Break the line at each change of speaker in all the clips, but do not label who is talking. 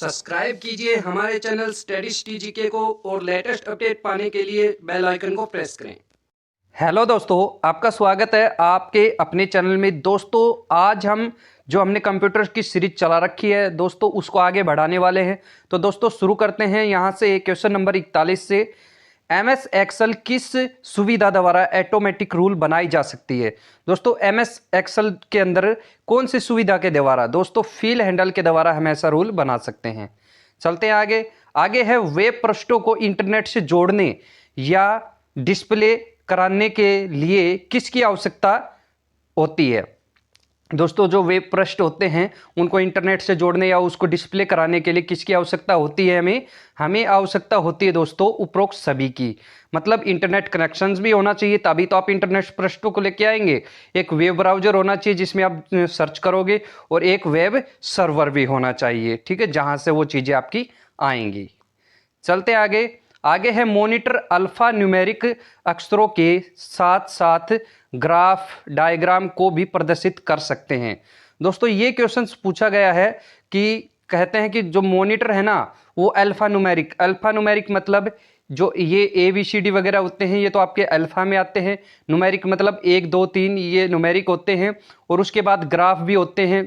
Subscribe कीजिए हमारे channel studies टीजीके को और लेटेस्ट अपडेट पाने के लिए बेल आइकन को प्रेस करें।
हेलो दोस्तों, आपका स्वागत है आपके अपने चैनल में। दोस्तों आज हमने कंप्यूटर की सीरीज चला रखी है दोस्तों, उसको आगे बढ़ाने वाले हैं। तो दोस्तों शुरू करते हैं यहाँ से क्वेश्चन नंबर 41 से। एमएस एक्सेल किस सुविधा द्वारा ऑटोमेटिक रूल बनाई जा सकती है? दोस्तों एमएस एक्सेल के अंदर कौन सी सुविधा के द्वारा? दोस्तों फिल हैंडल के द्वारा हम ऐसा रूल बना सकते हैं। चलते हैं आगे। आगे है वेब पृष्ठों को इंटरनेट से जोड़ने या डिस्प्ले कराने के लिए किसकी आवश्यकता होती है? दोस्तों जो वेब पृष्ठ होते हैं उनको इंटरनेट से जोड़ने या उसको डिस्प्ले कराने के लिए किसकी आवश्यकता होती है? हमें आवश्यकता होती है दोस्तों उपरोक्त सभी की। मतलब इंटरनेट कनेक्शंस भी होना चाहिए, तभी तो आप इंटरनेट पृष्ठों को लेके आएंगे। एक वेब ब्राउजर होना चाहिए जिसमें आप सर्च करोगे, और एक वेब सर्वर भी होना चाहिए, ठीक है, जहां से वो चीजें आपकी आएंगी। चलते आगे। आगे है मॉनिटर अल्फा न्यूमेरिक अक्षरों के साथ साथ ग्राफ डायग्राम को भी प्रदर्शित कर सकते हैं। दोस्तों ये क्वेश्चन पूछा गया है कि कहते हैं कि जो मॉनिटर है ना वो अल्फा न्यूमेरिक मतलब जो ये ABCD वगैरह होते हैं ये तो आपके अल्फा में आते हैं। न्यूमेरिक मतलब 1 2 3 ये न्यूमेरिक होते हैं, और उसके बाद ग्राफ भी होते हैं,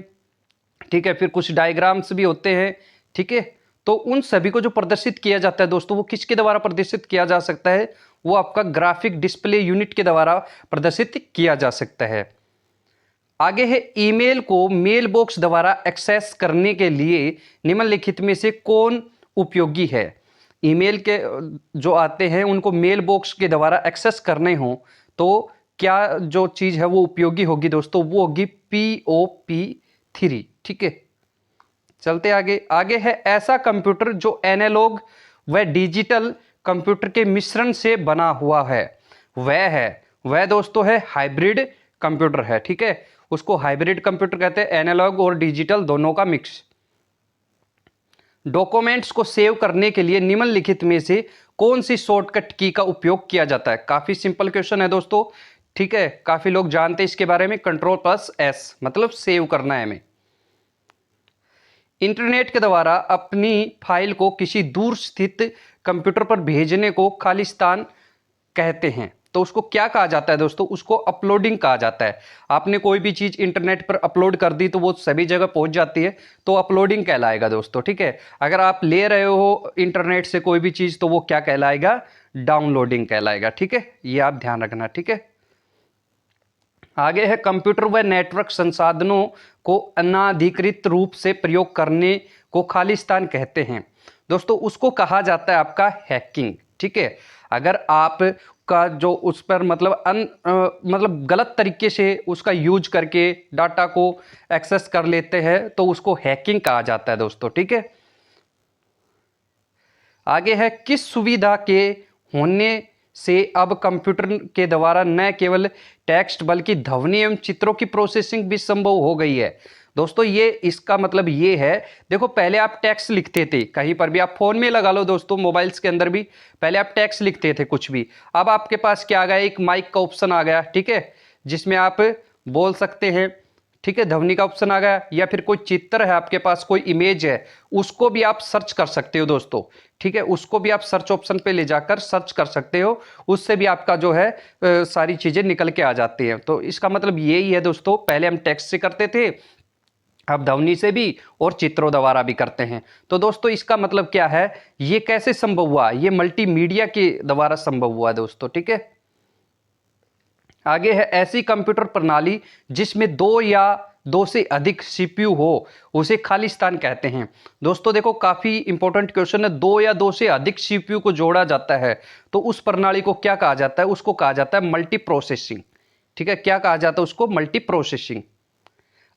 ठीक है, फिर कुछ डायग्राम्स भी होते हैं, ठीक है। तो उन सभी को जो प्रदर्शित किया जाता है दोस्तों वो किसके द्वारा प्रदर्शित किया जा सकता है? वो आपका ग्राफिक डिस्प्ले यूनिट के द्वारा प्रदर्शित किया जा सकता है। आगे है ईमेल को मेल बॉक्स द्वारा एक्सेस करने के लिए निम्नलिखित में से कौन उपयोगी है? ईमेल के जो आते हैं उनको मेल बॉक्स के द्वारा एक्सेस करने हो तो क्या जो चीज है वो उपयोगी होगी दोस्तों? वो होगी POP3, ठीक है। चलते आगे। आगे है ऐसा कंप्यूटर जो एनालॉग व डिजिटल कंप्यूटर के मिश्रण से बना हुआ है। वह दोस्तों है हाइब्रिड कंप्यूटर है, ठीक है। उसको हाइब्रिड कंप्यूटर कहते हैं, एनालॉग और डिजिटल दोनों का मिक्स। डॉक्यूमेंट्स को सेव करने के लिए निम्नलिखित में से कौन सी शॉर्टकट की का उपयोग किया जाता है? काफी सिंपल क्वेश्चन है दोस्तों, ठीक है, काफी लोग जानते हैं इसके बारे में। Ctrl+S मतलब सेव करना है हमें। इंटरनेट के द्वारा अपनी फाइल को किसी दूर स्थित कंप्यूटर पर भेजने को खालिस्तान कहते हैं। तो उसको क्या कहा जाता है दोस्तों? उसको अपलोडिंग कहा जाता है। आपने कोई भी चीज इंटरनेट पर अपलोड कर दी तो वो सभी जगह पहुंच जाती है, तो अपलोडिंग कहलाएगा दोस्तों, ठीक है। अगर आप ले रहे हो इंटरनेट से कोई भी चीज तो वो क्या कहलाएगा? डाउनलोडिंग कहलाएगा, ठीक है। ये आप ध्यान रखना, ठीक है। आगे है कंप्यूटर व नेटवर्क संसाधनों को अनाधिकृत रूप से प्रयोग करने को खालिस्तान कहते हैं। दोस्तों उसको कहा जाता है आपका हैकिंग, ठीक है। अगर आप का जो उस पर मतलब गलत तरीके से उसका यूज करके डाटा को एक्सेस कर लेते हैं तो उसको हैकिंग कहा जाता है दोस्तों, ठीक है। आगे है किस सुविधा के होने से अब कंप्यूटर के द्वारा न केवल टेक्स्ट बल्कि ध्वनि एवं चित्रों की प्रोसेसिंग भी संभव हो गई है? दोस्तों ये इसका मतलब ये है, देखो पहले आप टेक्स्ट लिखते थे कहीं पर भी, आप फोन में लगा लो दोस्तों, मोबाइल्स के अंदर भी पहले आप टेक्स्ट लिखते थे कुछ भी। अब आपके पास क्या आ गया? एक माइक का ऑप्शन आ गया, ठीक है, जिसमें आप बोल सकते हैं, ठीक है। ध्वनि का ऑप्शन आ गया, या फिर कोई चित्र है आपके पास, कोई इमेज है, उसको भी आप सर्च कर सकते हो दोस्तों, ठीक है। उसको भी आप सर्च ऑप्शन पे ले जाकर सर्च कर सकते हो, उससे भी आपका जो है सारी चीजें निकल के आ जाती हैं। तो इसका मतलब यही है दोस्तों, पहले हम टेक्स्ट से करते थे, अब ध्वनि से भी और चित्रों द्वारा भी करते हैं। तो दोस्तों इसका मतलब क्या है? ये कैसे संभव हुआ? ये मल्टीमीडिया के द्वारा संभव हुआ दोस्तों, ठीक है। आगे है ऐसी कंप्यूटर प्रणाली जिसमें 2 या 2 से अधिक CPU हो उसे खालिस्तान कहते हैं। दोस्तों देखो काफी इंपॉर्टेंट क्वेश्चन है। 2 या 2 से अधिक CPU को जोड़ा जाता है तो उस प्रणाली को क्या कहा जाता है? उसको कहा जाता है मल्टी प्रोसेसिंग, ठीक है। क्या कहा जाता है उसको? Multi processing.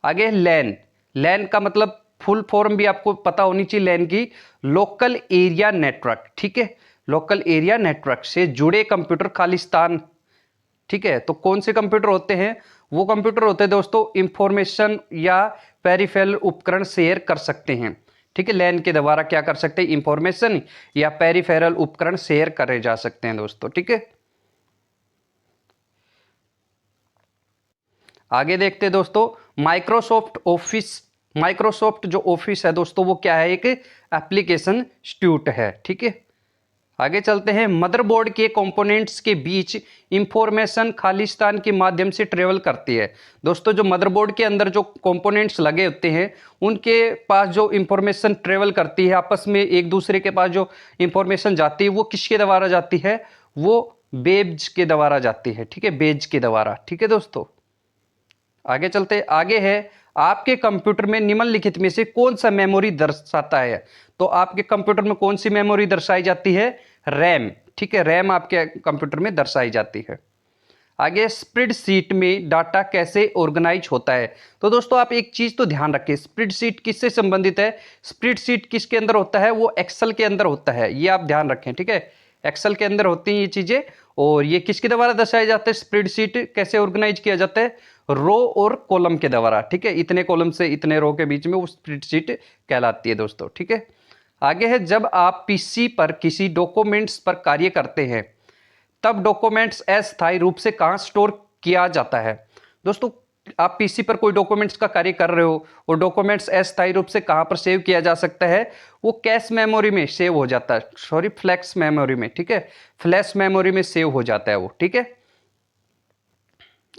आगे लैन। लैन का मतलब फुल फॉर्म भी आपको पता होनी चाहिए लैन की, लोकल एरिया नेटवर्क, ठीक है। लोकल एरिया नेटवर्क से जुड़े कंप्यूटर खालिस्तान, ठीक है। तो कौन से कंप्यूटर होते हैं? वो कंप्यूटर होते हैं दोस्तों इंफॉर्मेशन या पेरिफेरल उपकरण शेयर कर सकते हैं, ठीक है। लैन के द्वारा क्या कर सकते हैं? इंफॉर्मेशन या पेरिफेरल उपकरण शेयर करे जा सकते हैं दोस्तों, ठीक है। आगे देखते हैं दोस्तों, माइक्रोसॉफ्ट ऑफिस माइक्रोसॉफ्ट जो ऑफिस है दोस्तों वो क्या है, एक एप्लीकेशन स्यूट है। ठीक है, आगे चलते हैं। मदरबोर्ड के कंपोनेंट्स के बीच इंफॉर्मेशन खालिस्तान के माध्यम से ट्रेवल करती है। दोस्तों जो मदरबोर्ड के अंदर जो कंपोनेंट्स लगे होते हैं उनके पास जो इंफॉर्मेशन ट्रेवल करती है, आपस में एक दूसरे के पास जो इंफॉर्मेशन जाती है वो किसके द्वारा जाती है, वो बेज के द्वारा जाती है। ठीक है, बेज के द्वारा। ठीक है दोस्तों, आगे चलते। आगे है, आपके कंप्यूटर में निम्नलिखित में से कौन सा मेमोरी दर्शाता है। तो आपके कंप्यूटर में कौन सी मेमोरी दर्शाई जाती है, रैम। ठीक है, रैम आपके कंप्यूटर में दर्शाई जाती है। आगे, स्प्रेडशीट में डाटा कैसे ऑर्गेनाइज होता है। तो दोस्तों आप एक चीज तो ध्यान रखें, स्प्रेडशीट किससे संबंधित है, स्प्रेडशीट किसके अंदर होता है, वो एक्सेल के अंदर होता है, ये आप ध्यान रखें। ठीक है, एक्सेल के अंदर होती हैं ये चीजें, और ये किसके द्वारा दर्शाया जाता है, स्प्रेडशीट कैसे ऑर्गेनाइज किया जाता है, रो और कॉलम के द्वारा। ठीक है, इतने कॉलम से इतने रो के बीच में वो स्प्रेडशीट कहलाती है दोस्तों। ठीक है, आगे है, जब आप पीसी पर किसी डॉक्यूमेंट्स पर कार्य करते हैं तब डॉक्यूमेंट्स अस्थायी रूप से कहाँ स्टोर किया जाता है। दोस्तों आप पीसी पर कोई डॉक्यूमेंट्स का कार्य कर रहे हो और डॉक्यूमेंट्स अस्थायी रूप से कहाँ पर सेव किया जा सकता है, वो कैश मेमोरी में सेव हो जाता है, सॉरी फ्लैश मेमोरी में। ठीक है, फ्लैश मेमोरी में सेव हो जाता है वो। ठीक है,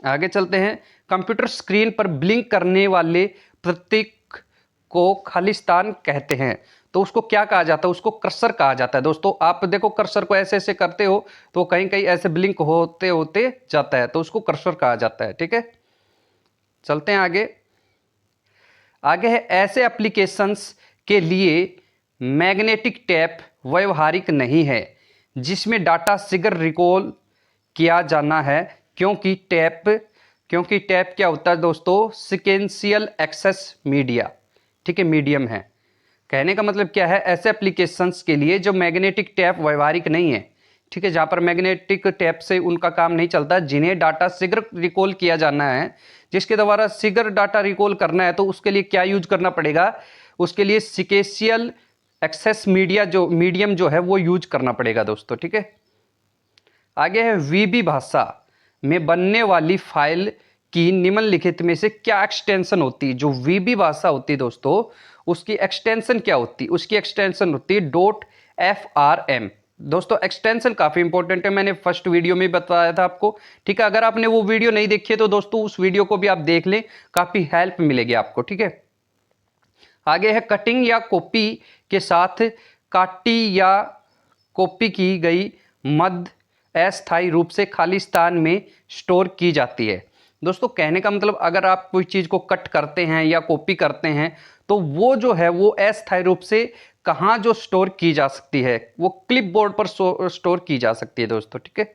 आगे चलते हैं। कंप्यूटर स्क्रीन पर ब्लिंक करने वाले प्रतीक को खालिस्तान कहते हैं। तो उसको क्या कहा जाता है, उसको कर्सर कहा जाता है। दोस्तों आप देखो कर्सर को ऐसे ऐसे करते हो तो कहीं कहीं ऐसे ब्लिंक होते होते जाता है, तो उसको कर्सर कहा जाता है। ठीक है, चलते हैं आगे। आगे है, ऐसे एप्लीकेशंस के लिए मैग्नेटिक टैप व्यवहारिक नहीं है जिसमें डाटा शीघ्र रिकॉल किया जाना है, क्योंकि टैप क्या होता है दोस्तों, सीक्वेंशियल एक्सेस मीडिया। ठीक है, मीडियम है। कहने का मतलब क्या है, ऐसे एप्लीकेशंस के लिए जो मैग्नेटिक टैप व्यवहारिक नहीं है। ठीक है, जहां पर मैग्नेटिक टैप से उनका काम नहीं चलता, जिन्हें डाटा शीघ्र रिकॉल किया जाना है, जिसके द्वारा शीघ्र डाटा रिकॉल करना है, तो उसके लिए क्या यूज करना पड़ेगा, उसके लिए सीक्वेंशियल एक्सेस मीडियम जो है वो यूज करना पड़ेगा दोस्तों। ठीक है, आगे है, वीबी भाषा में बनने वाली फाइल की निम्नलिखित में से क्या एक्सटेंशन होती है। जो वीबी भाषा होती है दोस्तों उसकी एक्सटेंशन क्या होती है, उसकी एक्सटेंशन होती है .frm। दोस्तों एक्सटेंशन काफी इंपॉर्टेंट है, मैंने फर्स्ट वीडियो में बताया था आपको। ठीक है, अगर आपने वो वीडियो नहीं देखी है तो दोस्तों उस वीडियो को भी आप देख लें, काफी हेल्प मिलेगी आपको। ठीक है, आगे है, कटिंग या कॉपी के साथ काटी या कॉपी की गई मद अस्थायी रूप से खालिस्तान में स्टोर की जाती है। दोस्तों कहने का मतलब, अगर आप कोई चीज को कट करते हैं या कॉपी करते हैं तो वो जो है वो अस्थायी रूप से कहाँ जो स्टोर की जा सकती है, वो क्लिपबोर्ड पर स्टोर की जा सकती है दोस्तों। ठीक है,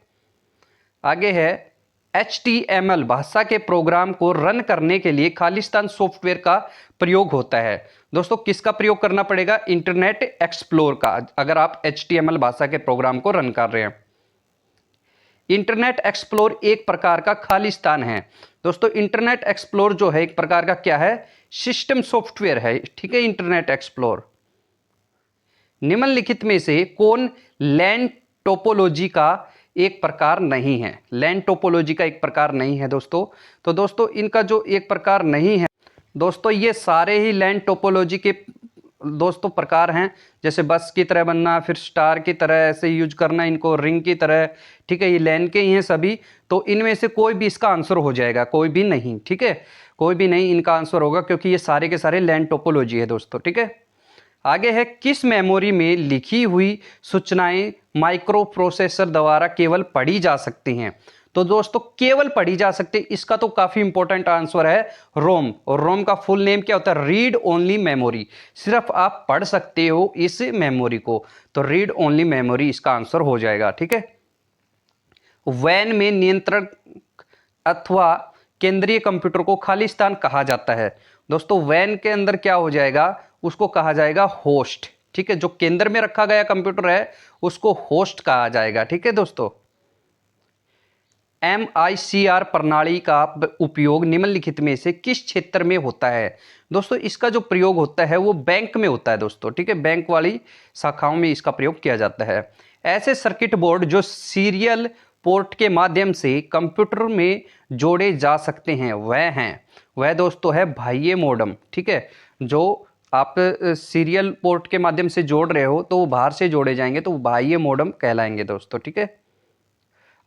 आगे है, HTML भाषा के प्रोग्राम को रन करने के लिए खालिस्तान सॉफ्टवेयर का प्रयोग होता है। दोस्तों किसका प्रयोग करना पड़ेगा, इंटरनेट एक्सप्लोर का, अगर आप HTML भाषा के प्रोग्राम को रन कर रहे हैं। इंटरनेट एक्सप्लोर एक प्रकार का खालिस्तान है। दोस्तों इंटरनेट एक्सप्लोर जो है एक प्रकार का क्या है, सिस्टम सॉफ्टवेयर है। ठीक है, इंटरनेट एक्सप्लोर। निम्नलिखित में से कौन लैंड टोपोलॉजी का एक प्रकार नहीं है, लैंड टोपोलॉजी का एक प्रकार नहीं है दोस्तों। तो दोस्तों इनका जो एक प्रकार नहीं है दोस्तों, ये सारे ही लैंड टोपोलॉजी के दोस्तों प्रकार हैं, जैसे बस की तरह बनना, फिर स्टार की तरह ऐसे यूज करना, इनको रिंग की तरह। ठीक है, ये लैंड के ही हैं सभी, तो इनमें से कोई भी इसका आंसर हो जाएगा, कोई भी नहीं। ठीक है, कोई भी नहीं इनका आंसर होगा, क्योंकि ये सारे के सारे लैंड टोपोलॉजी है दोस्तों। ठीक है, आगे है, किस मेमोरी में लिखी हुई सूचनाएं माइक्रो प्रोसेसर द्वारा केवल पढ़ी जा सकती हैं। तो दोस्तों केवल पढ़ी जा सकती है, इसका तो काफी इंपॉर्टेंट आंसर है रोम। और रोम का फुल नेम क्या होता है, रीड ओनली मेमोरी। सिर्फ आप पढ़ सकते हो इस मेमोरी को, तो रीड ओनली मेमोरी इसका आंसर हो जाएगा। ठीक है, वैन में नियंत्रण अथवा केंद्रीय कंप्यूटर को खालिस्तान कहा जाता है। दोस्तों वैन के अंदर क्या हो जाएगा, उसको कहा जाएगा होस्ट। ठीक है, जो केंद्र में रखा गया कंप्यूटर है उसको होस्ट कहा जाएगा। ठीक है दोस्तों, MICR प्रणाली का उपयोग निम्नलिखित में से किस क्षेत्र में होता है। दोस्तों इसका जो प्रयोग होता है वो बैंक में होता है दोस्तों। ठीक है, बैंक वाली शाखाओं में इसका प्रयोग किया जाता है। ऐसे सर्किट बोर्ड जो सीरियल पोर्ट के माध्यम से कंप्यूटर में जोड़े जा सकते हैं वह दोस्तों है बाह्य मॉडेम। ठीक है, जो आप सीरियल पोर्ट के माध्यम से जोड़ रहे हो तो वो बाहर से जोड़े जाएंगे, तो बाह्य मोडेम कहलाएंगे दोस्तों। ठीक है,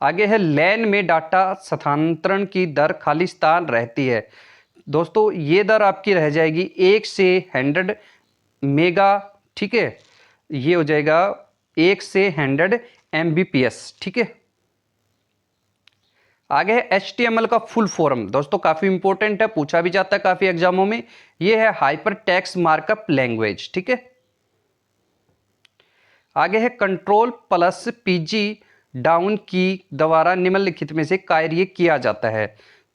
आगे है लैन में डाटा स्थानांतरण की दर खालिस्तान रहती है। दोस्तों ये दर आपकी रह जाएगी 1 से 100 मेगा। ठीक है, ये हो जाएगा 1 से 100 Mbps। ठीक है, आगे है HTML का फुल फॉर्म। दोस्तों काफी इंपॉर्टेंट है, पूछा भी जाता है काफी एग्जामों में। ये है हाइपर टेक्स्ट मार्कअप लैंग्वेज। ठीक है, आगे है कंट्रोल प्लस पीजी डाउन की द्वारा निम्नलिखित में से कार्य किया जाता है।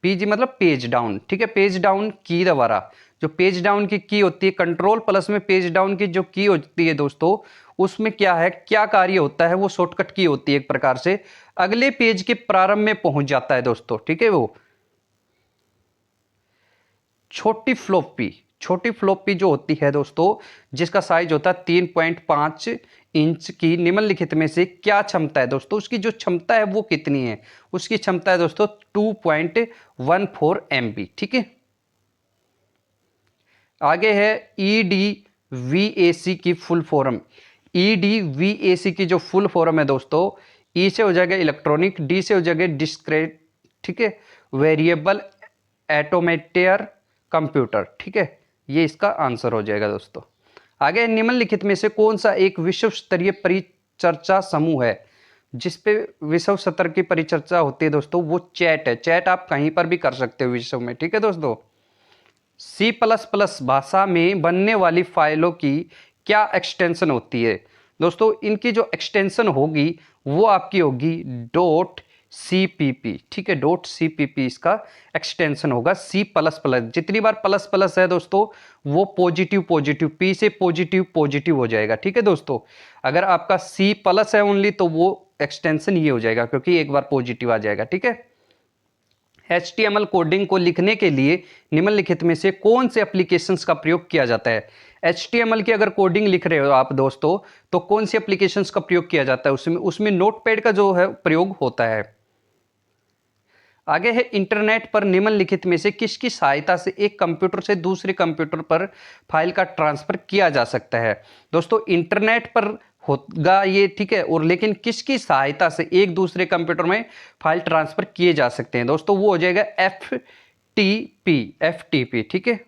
पीजी मतलब पेज डाउन। ठीक है, पेज डाउन की द्वारा, जो पेज डाउन की होती है, कंट्रोल प्लस में पेज डाउन की जो की होती है दोस्तों, उसमें क्या है, क्या कार्य होता है, वो शॉर्टकट की होती है एक प्रकार से, अगले पेज के प्रारंभ में पहुंच जाता है दोस्तों। ठीक है, वो छोटी फ्लॉपी जो होती है दोस्तों, जिसका साइज होता है 3.5 इंच की, निम्नलिखित में से क्या क्षमता है दोस्तों, उसकी जो क्षमता है वो कितनी है, उसकी क्षमता है दोस्तों 2.14 MB। ठीक है, आगे है EDVAC की फुल फॉर्म। EDVAC की जो फुल फॉर्म है दोस्तों, ई से हो जाएगा इलेक्ट्रॉनिक, डी से हो जाएगा डिस्क्रीट, ठीक है, वेरिएबल ऑटोमेटर कंप्यूटर। ठीक है, ये इसका आंसर हो जाएगा दोस्तों। आगे निम्नलिखित में से कौन सा एक विश्व स्तरीय परिचर्चा समूह है, जिसपे विश्व स्तर की परिचर्चा होती है दोस्तों, वो चैट है। चैट आप कहीं पर भी कर सकते हो विश्व में। ठीक है दोस्तों, C++ भाषा में बनने वाली फाइलों की क्या एक्सटेंशन होती है दोस्तों, इनकी जो एक्सटेंशन होगी वो आपकी होगी .cpp। ठीक है, .cpp इसका एक्सटेंशन होगा। C++, जितनी बार प्लस प्लस है दोस्तों वो पॉजिटिव पॉजिटिव, P से पॉजिटिव पॉजिटिव हो जाएगा। ठीक है दोस्तों, अगर आपका C+ है ओनली तो वो एक्सटेंशन ये हो जाएगा, क्योंकि एक बार पॉजिटिव आ जाएगा। ठीक है, HTML कोडिंग को लिखने के लिए निम्नलिखित में से कौन से एप्लीकेशंस का प्रयोग किया जाता है। HTML की अगर कोडिंग लिख रहे हो आप दोस्तों, तो कौन सी एप्लीकेशंस का प्रयोग किया जाता है, उसमें नोटपैड का जो है प्रयोग होता है। आगे है इंटरनेट पर निम्नलिखित में से किसकी सहायता से एक कंप्यूटर से दूसरे कंप्यूटर पर फाइल का ट्रांसफर किया जा सकता है। दोस्तों इंटरनेट पर होगा ये, ठीक है, और लेकिन किसकी सहायता से एक दूसरे कंप्यूटर में फाइल ट्रांसफर किए जा सकते हैं दोस्तों, वो हो जाएगा FTP। ठीक है,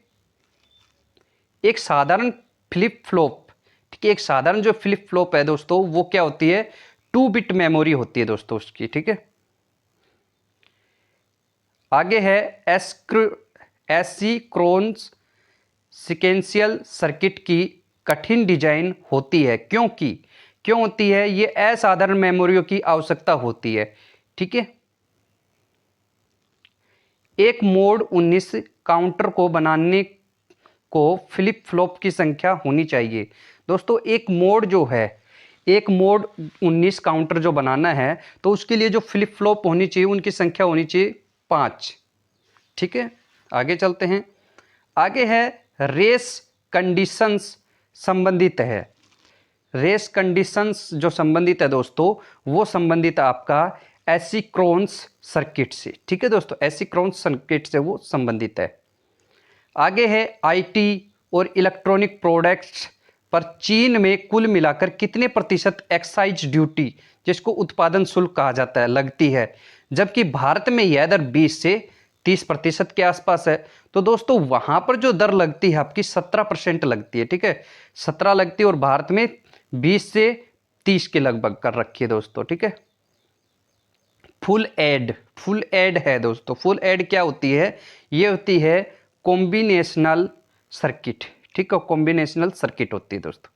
एक साधारण फ्लिप फ्लॉप, ठीक है, एक साधारण जो फ्लिप फ्लॉप है दोस्तों, वो क्या होती है, 2 बिट मेमोरी होती है दोस्तों उसकी। ठीक है, आगे है एसिंक्रोनस सीक्वेंशियल सर्किट की कठिन डिजाइन होती है, क्यों होती है, ये असाधारण मेमोरियों की आवश्यकता होती है। ठीक है, एक मोड 19 काउंटर को बनाने को फ्लिप फ्लॉप की संख्या होनी चाहिए। दोस्तों एक मोड जो है, एक मोड 19 काउंटर जो बनाना है, तो उसके लिए जो फ्लिप फ्लॉप होनी चाहिए उनकी संख्या होनी चाहिए 5। ठीक है, आगे चलते हैं। आगे है रेस कंडीशंस संबंधित है। रेस कंडीशंस जो संबंधित है दोस्तों, वो संबंधित है आपका एसिंक्रोनस सर्किट से। ठीक है दोस्तों, एसिंक्रोनस सर्किट से वो संबंधित है। आगे है IT और इलेक्ट्रॉनिक प्रोडक्ट्स पर चीन में कुल मिलाकर कितने प्रतिशत एक्साइज ड्यूटी, जिसको उत्पादन शुल्क कहा जाता है, लगती है, जबकि भारत में यह दर 20 से 30% के आसपास है। तो दोस्तों वहां पर जो दर लगती है आपकी 17% लगती है। ठीक है, 17 लगती है, और भारत में 20 से 30 के लगभग कर रखी है दोस्तों। ठीक है, फुल एड है दोस्तों। फुल एड क्या होती है, ये होती है कॉम्बिनेशनल सर्किट। ठीक है, कॉम्बिनेशनल सर्किट होती है दोस्तों।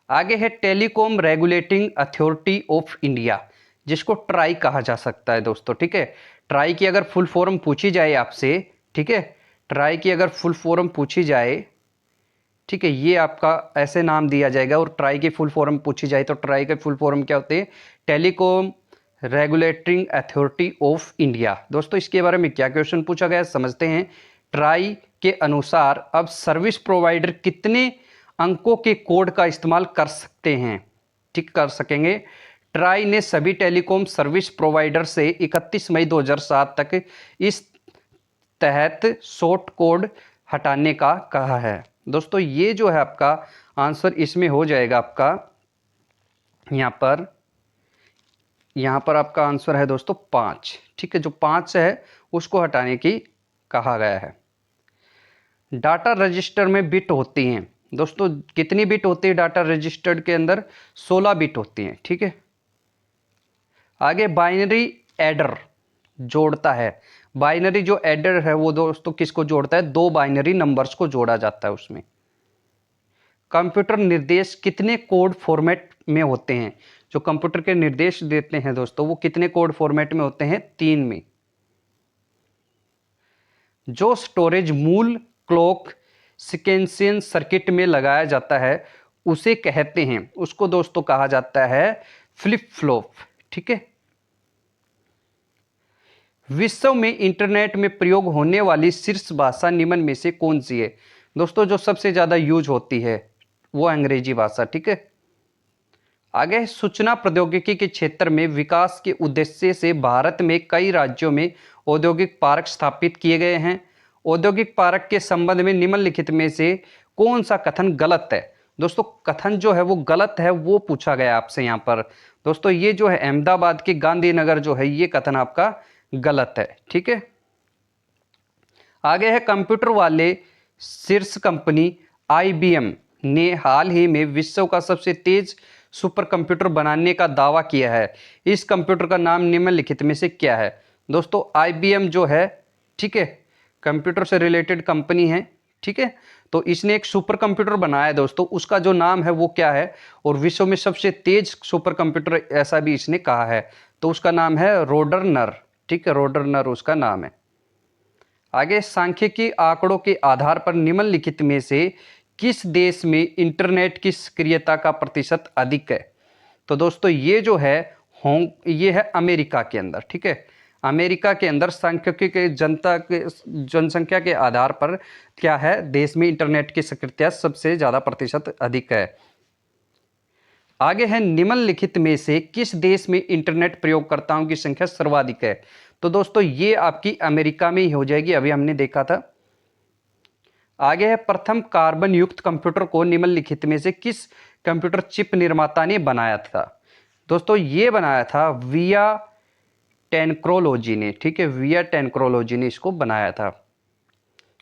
आगे है telecom regulating authority of India, जिसको ट्राई कहा जा सकता है दोस्तों। ठीक है, ट्राई की अगर फुल फॉर्म पूछी जाए आपसे, ठीक है, ट्राई की अगर फुल फॉर्म पूछी जाए, ठीक है, ये आपका ऐसे नाम दिया जाएगा, और ट्राई की फुल फॉर्म पूछी जाए तो ट्राई के फुल फॉर्म क्या होते हैं, telecom regulating authority of India. दोस्तों इसके बारे में क्या क्वेश्चन पूछा गया है समझते हैं। ट्राई के अनुसार अब सर्विस प्रोवाइडर कितने अंकों के कोड का इस्तेमाल कर सकते हैं, ठीक कर सकेंगे। ट्राई ने सभी टेलीकॉम सर्विस प्रोवाइडर से 31 मई 2007 तक इस तहत शॉर्ट कोड हटाने का कहा है। दोस्तों ये जो है आपका आंसर इसमें हो जाएगा आपका यहाँ पर आपका आंसर है दोस्तों 5। ठीक है, जो 5 है उसको हटाने की कहा गया है। डाटा रजिस्टर में बिट होती हैं दोस्तों, कितनी बिट होती है डाटा रजिस्टर्ड के अंदर? 16 बिट होती हैं। ठीक है, आगे बाइनरी एडर जोड़ता है। बाइनरी जो एडर है वो दोस्तों किसको जोड़ता है? 2 बाइनरी नंबर्स को जोड़ा जाता है उसमें। कंप्यूटर निर्देश कितने कोड फॉर्मेट में होते हैं? जो कंप्यूटर के निर्देश देते हैं दोस्तों वो कितने कोड फॉर्मेट में होते हैं? 3 में। जो स्टोरेज मूल क्लॉक सीक्वेंशियल सर्किट में लगाया जाता है उसे कहते हैं, उसको दोस्तों कहा जाता है फ्लिप फ्लॉप। ठीक है, विश्व में इंटरनेट में प्रयोग होने वाली शीर्ष भाषा निम्न में से कौन सी है? दोस्तों जो सबसे ज्यादा यूज होती है वो अंग्रेजी भाषा। ठीक है, आगे सूचना प्रौद्योगिकी के क्षेत्र में विकास के उद्देश्य से भारत में कई राज्यों में औद्योगिक पार्क स्थापित किए गए हैं। औद्योगिक पार्क के संबंध में निम्नलिखित में से कौन सा कथन गलत है? दोस्तों कथन जो है वो गलत है वो पूछा गया आपसे यहाँ पर। दोस्तों ये जो है अहमदाबाद के गांधीनगर जो है ये कथन आपका गलत है। ठीक है, आगे है कंप्यूटर वाले शीर्ष कंपनी IBM ने हाल ही में विश्व का सबसे तेज सुपर कंप्यूटर बनाने का दावा किया है। इस कंप्यूटर का नाम निम्नलिखित में से क्या है? दोस्तों IBM जो है, ठीक है, कंप्यूटर से रिलेटेड कंपनी है। ठीक है, तो इसने एक सुपर कंप्यूटर बनाया है दोस्तों, उसका जो नाम है वो क्या है? और विश्व में सबसे तेज सुपर कंप्यूटर ऐसा भी इसने कहा है, तो उसका नाम है रोडरनर। ठीक है, रोडरनर उसका नाम है। आगे सांख्यिकी आंकड़ों के आधार पर निम्नलिखित में से किस देश में इंटरनेट की सक्रियता का प्रतिशत अधिक है? तो दोस्तों ये जो है ये है अमेरिका के अंदर। ठीक है, अमेरिका के अंदर सांख्यिकी के जनसंख्या के आधार पर क्या है? देश में इंटरनेट की सक्रियता सबसे ज्यादा प्रतिशत अधिक है। आगे है निम्नलिखित में से किस देश में इंटरनेट प्रयोगकर्ताओं की संख्या सर्वाधिक है? तो दोस्तों ये आपकी अमेरिका में ही हो जाएगी, अभी हमने देखा था। आगे है प्रथम कार्बन युक्त कंप्यूटर को निम्नलिखित में से किस कंप्यूटर चिप निर्माता ने बनाया था? दोस्तों ये बनाया था विया टेक्नोलॉजी ने। ठीक है, विया टेक्नोलॉजी ने इसको बनाया था।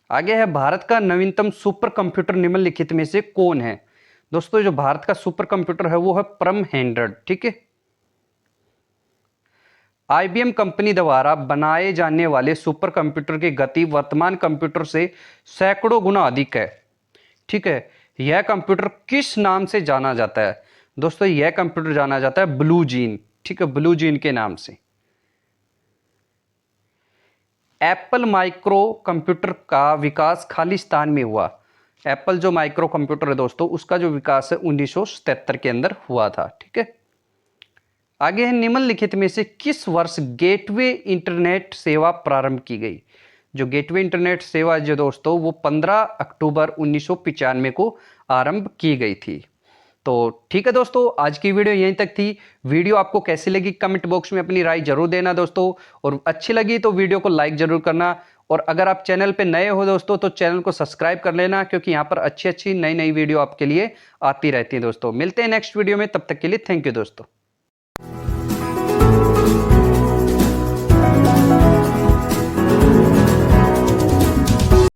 आगे है भारत का नवीनतम सुपर कंप्यूटर निम्नलिखित में से कौन है? दोस्तों जो भारत का सुपर कंप्यूटर है वो है परम 100। ठीक है, IBM कंपनी द्वारा बनाए जाने वाले सुपर कंप्यूटर की गति वर्तमान कंप्यूटर से सैकड़ों गुना अधिक है। ठीक है, यह कंप्यूटर किस नाम से जाना जाता है? दोस्तों यह कंप्यूटर जाना जाता है ब्लू जीन। ठीक है, ब्लू जीन के नाम से। एप्पल माइक्रो कंप्यूटर का विकास खालिस्तान में हुआ। एप्पल जो माइक्रो कंप्यूटर है दोस्तों उसका जो विकास है 1977 के अंदर हुआ था। ठीक है, आगे है निम्नलिखित में से किस वर्ष गेटवे इंटरनेट सेवा प्रारंभ की गई? जो गेटवे इंटरनेट सेवा जो दोस्तों वो 15 अक्टूबर 1995 को आरंभ की गई थी। तो ठीक है दोस्तों, आज की वीडियो यहीं तक थी। वीडियो आपको कैसी लगी कमेंट बॉक्स में अपनी राय जरूर देना दोस्तों, और अच्छी लगी तो वीडियो को लाइक जरूर करना। और अगर आप चैनल पे नए हो दोस्तों तो चैनल को सब्सक्राइब कर लेना, क्योंकि यहाँ पर अच्छी अच्छी नई नई वीडियो आपके लिए आती रहती है दोस्तों। मिलते हैं नेक्स्ट वीडियो में, तब तक के लिए थैंक यू दोस्तों।